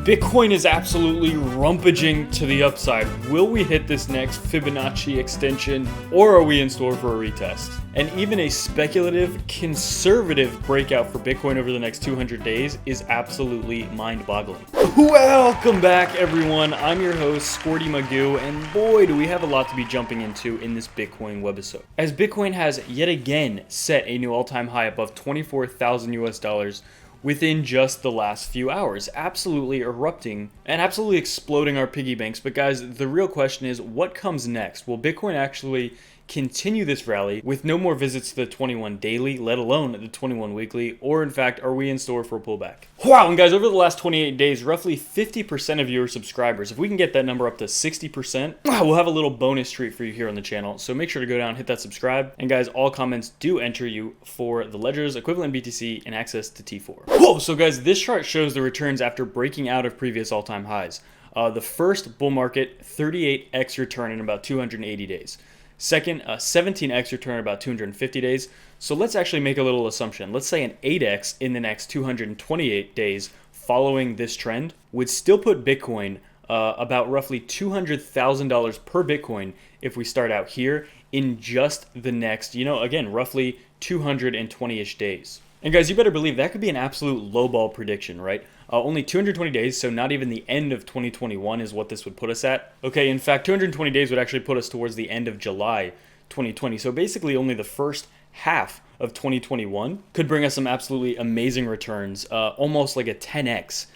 Bitcoin is absolutely rumpaging to the upside. Will we hit this next Fibonacci extension, or are we in store for a retest? And even a speculative, conservative breakout for Bitcoin over the next 200 days is absolutely mind-boggling. Welcome back, everyone. I'm your host, Squirty Magoo, and boy, do we have a lot to be jumping into in this Bitcoin webisode. As Bitcoin has yet again set a new all-time high above 24,000 US dollars within just the last few hours, absolutely erupting and absolutely exploding our piggy banks. But guys, the real question is, what comes next? Will Bitcoin actually continue this rally with no more visits to the 21 daily, let alone the 21 weekly, or in fact, are we in store for a pullback? Wow, and guys, over the last 28 days, roughly 50% of you are subscribers. If we can get that number up to 60%, we'll have a little bonus treat for you here on the channel. So make sure to go down, hit that subscribe, and guys, all comments do enter you for the ledgers, equivalent BTC, and access to T4. Whoa, so guys, this chart shows the returns after breaking out of previous all-time highs. The first bull market, 38x return in about 280 days. Second, a 17x return in about 250 days. So let's actually make a little assumption. Let's say an 8x in the next 228 days following this trend would still put Bitcoin about roughly $200,000 per Bitcoin if we start out here in just the next, again, roughly 220-ish days. And guys, you better believe that could be an absolute lowball prediction, right? Only 220 days, so not even the end of 2021 is what this would put us at. Okay, in fact, 220 days would actually put us towards the end of July 2020. So basically only the first half of 2021 could bring us some absolutely amazing returns, almost like a 10x.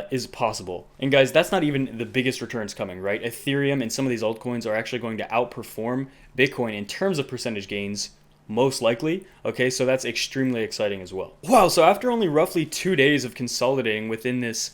Is possible. And guys, that's not even the biggest returns coming, right? Ethereum and some of these altcoins are actually going to outperform Bitcoin in terms of percentage gains, most likely. Okay, so that's extremely exciting as well. Wow, so after only roughly 2 days of consolidating within this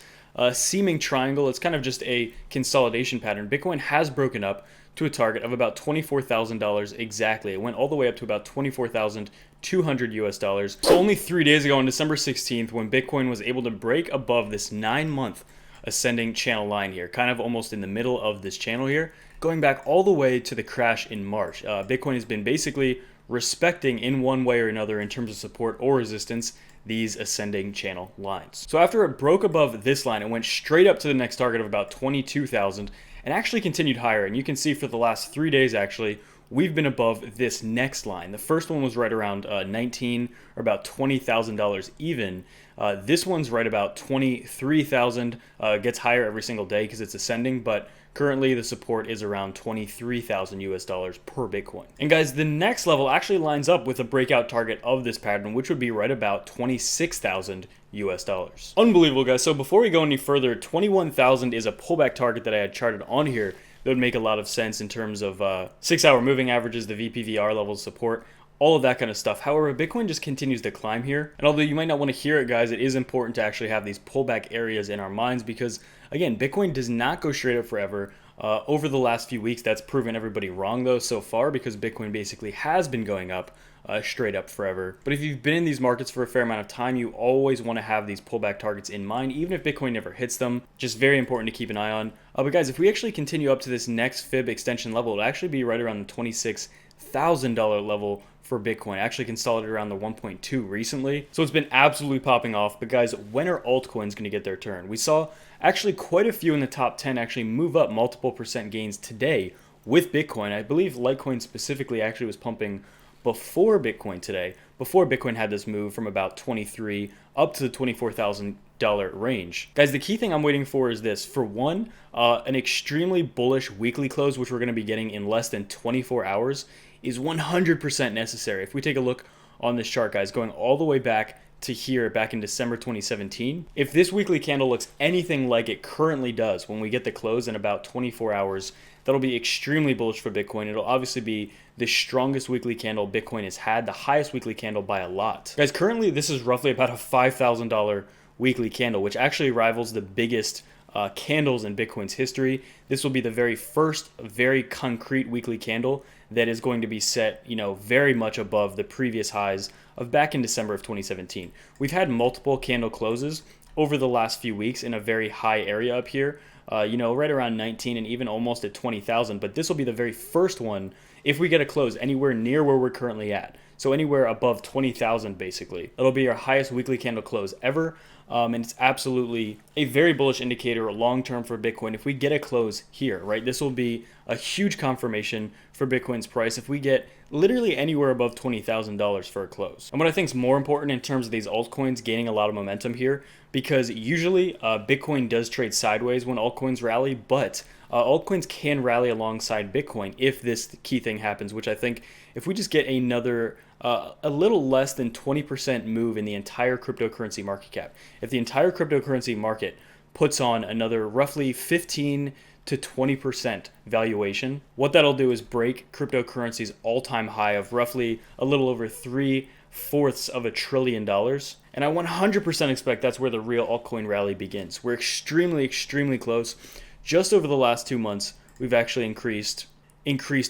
seeming triangle, it's kind of just a consolidation pattern. Bitcoin has broken up to a target of about $24,000 exactly. It went all the way up to about 24,200 US dollars. So only 3 days ago on December 16th, when Bitcoin was able to break above this 9-month ascending channel line here, kind of almost in the middle of this channel here, going back all the way to the crash in March. Bitcoin has been basically respecting in one way or another in terms of support or resistance these ascending channel lines. So after it broke above this line, it went straight up to the next target of about 22,000 and actually continued higher. And you can see for the last 3 days, actually, we've been above this next line. The first one was right around 19 or about $20,000 even. This one's right about 23,000. Gets higher every single day because it's ascending, but currently the support is around 23,000 US dollars per Bitcoin. And guys, the next level actually lines up with a breakout target of this pattern, which would be right about 26,000 US dollars. Unbelievable, guys. So before we go any further, 21,000 is a pullback target that I had charted on here that would make a lot of sense in terms of 6-hour moving averages, the VPVR levels support, all of that kind of stuff. However, Bitcoin just continues to climb here. And although you might not want to hear it, guys, it is important to actually have these pullback areas in our minds because, again, Bitcoin does not go straight up forever. Over the last few weeks, that's proven everybody wrong, though, so far, because Bitcoin basically has been going up straight up forever. But if you've been in these markets for a fair amount of time, you always want to have these pullback targets in mind, even if Bitcoin never hits them. Just very important to keep an eye on. But guys, if we actually continue up to this next fib extension level, it'll actually be right around the $26,000 level for Bitcoin. Actually consolidated around the 1.2 recently. So it's been absolutely popping off. But guys, when are altcoins going to get their turn? We saw actually quite a few in the top 10 actually move up multiple percent gains today with Bitcoin. I believe Litecoin specifically actually was pumping before Bitcoin today, before Bitcoin had this move from about 23 up to the $24,000 range. Guys, the key thing I'm waiting for is this. For one, an extremely bullish weekly close, which we're going to be getting in less than 24 hours, is 100% necessary. If we take a look on this chart, guys, going all the way back to here, back in December 2017, if this weekly candle looks anything like it currently does when we get the close in about 24 hours, that'll be extremely bullish for Bitcoin. It'll obviously be the strongest weekly candle Bitcoin has had, the highest weekly candle by a lot. Guys, currently this is roughly about a $5,000 weekly candle, which actually rivals the biggest candles in Bitcoin's history. This will be the very first very concrete weekly candle that is going to be set, very much above the previous highs of back in December of 2017. We've had multiple candle closes over the last few weeks in a very high area up here, right around 19 and even almost at 20,000, but this will be the very first one if we get a close anywhere near where we're currently at. So anywhere above 20,000 basically. It'll be our highest weekly candle close ever. And it's absolutely a very bullish indicator long-term for Bitcoin. If we get a close here, right, this will be a huge confirmation for Bitcoin's price if we get literally anywhere above $20,000 for a close. And what I think is more important in terms of these altcoins gaining a lot of momentum here, because usually Bitcoin does trade sideways when altcoins rally, but altcoins can rally alongside Bitcoin if this key thing happens, which I think if we just get another a little less than 20% move in the entire cryptocurrency market cap, if the entire cryptocurrency market puts on another roughly 15 to 20% valuation, what that'll do is break cryptocurrency's all-time high of roughly a little over 3/4 of $1 trillion. And I 100% expect that's where the real altcoin rally begins. We're extremely close. Just over the last 2 months, we've actually increased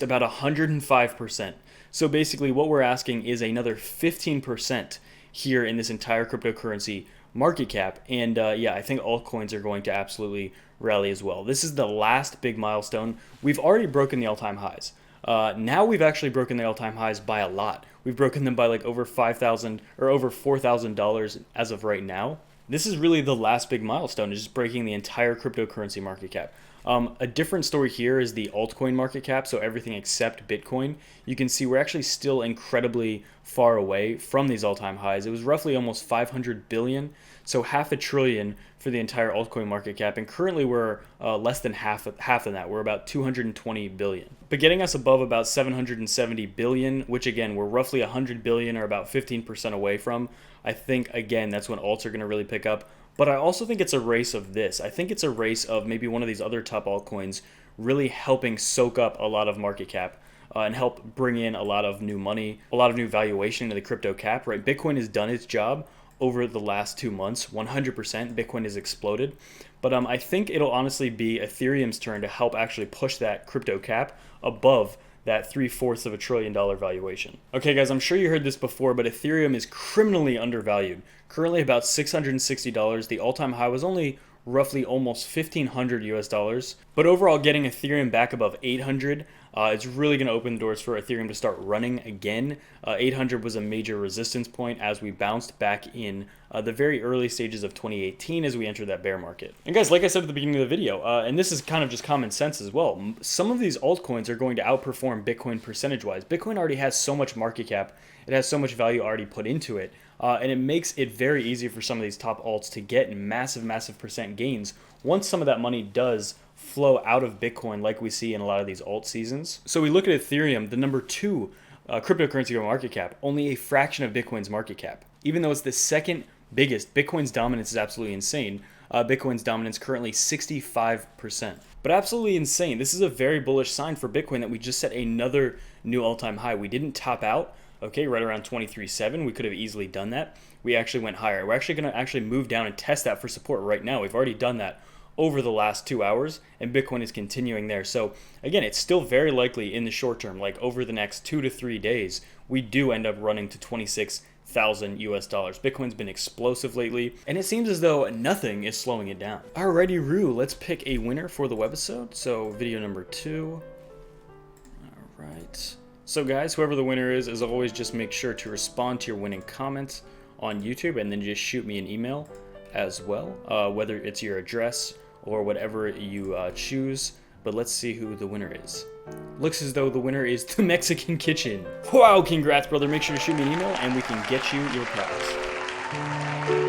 about 105%. So basically what we're asking is another 15% here in this entire cryptocurrency market cap. And yeah, I think altcoins are going to absolutely rally as well. This is the last big milestone. We've already broken the all-time highs. Now we've actually broken the all-time highs by a lot. We've broken them by like over $5,000 or over $4,000 as of right now. This is really the last big milestone, is just breaking the entire cryptocurrency market cap. A different story here is the altcoin market cap, so everything except Bitcoin. You can see we're actually still incredibly far away from these all-time highs. It was roughly almost 500 billion, so $500 billion for the entire altcoin market cap, and currently we're less than half of that. We're about 220 billion. But getting us above about 770 billion, which again, we're roughly 100 billion or about 15% away from, I think, again, that's when alts are going to really pick up. But I also think it's a race of this. I think it's a race of maybe one of these other top altcoins really helping soak up a lot of market cap and help bring in a lot of new money, a lot of new valuation into the crypto cap, right? Bitcoin has done its job over the last 2 months. 100% Bitcoin has exploded. But I think it'll honestly be Ethereum's turn to help actually push that crypto cap above that 3/4 of $1 trillion valuation. Okay guys, I'm sure you heard this before, but Ethereum is criminally undervalued. Currently about $660. The all-time high was only roughly almost $1,500 US. But overall, getting Ethereum back above 800 is really going to open the doors for Ethereum to start running again. 800 was a major resistance point as we bounced back in the very early stages of 2018 as we entered that bear market. And guys, like I said at the beginning of the video, and this is kind of just common sense as well, some of these altcoins are going to outperform Bitcoin percentage-wise. Bitcoin already has so much market cap, it has so much value already put into it, and it makes it very easy for some of these top alts to get massive percent gains once some of that money does flow out of Bitcoin like we see in a lot of these alt seasons. So we look at Ethereum, the number 2 cryptocurrency market cap, only a fraction of Bitcoin's market cap. Even though it's the second biggest, Bitcoin's dominance is absolutely insane. Bitcoin's dominance currently 65%. But absolutely insane. This is a very bullish sign for Bitcoin that we just set another new all-time high. We didn't top out, okay, right around 23.7. We could have easily done that. We actually went higher. We're actually going to move down and test that for support right now. We've already done that over the last 2 hours, and Bitcoin is continuing there. So again, it's still very likely in the short term, like over the next 2 to 3 days, we do end up running to 26,000 US dollars. Bitcoin's been explosive lately, and it seems as though nothing is slowing it down. Alrighty, Roo, let's pick a winner for the webisode. So video number 2. All right. So guys, whoever the winner is, as always, just make sure to respond to your winning comment on YouTube, and then just shoot me an email as well, whether it's your address or whatever you choose. But let's see who the winner is. Looks as though the winner is the Mexican Kitchen. Wow, congrats, brother. Make sure to shoot me an email and we can get you your prize.